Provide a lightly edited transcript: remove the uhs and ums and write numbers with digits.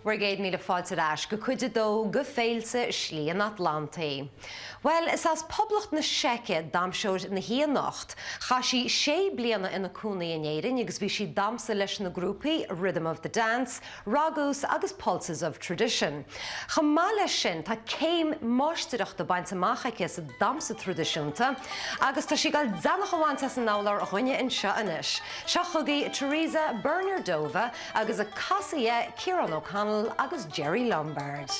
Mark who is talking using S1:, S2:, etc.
S1: Brigade míle fáilte ais go chuide dó go féilte slí an Atlantaí. Well, is as poblacht na Seice damseoir na híanacht, cha sí 6 bliana ina cúnaí in éireann agus bhí si damsa leis na grúpaí Rhythm of the Dance, Ragus agus Pulses of Tradition. Cha má leis sin tá céim máisteach do baint amachaice sa damsa tradiisiúnta, agus tá si gal danach amhainte san nálar a chuine in seo inis. Seo chugaí Tereza Bernardová agus a casaíe Ciarán O'Connell agus Jerry Lombard.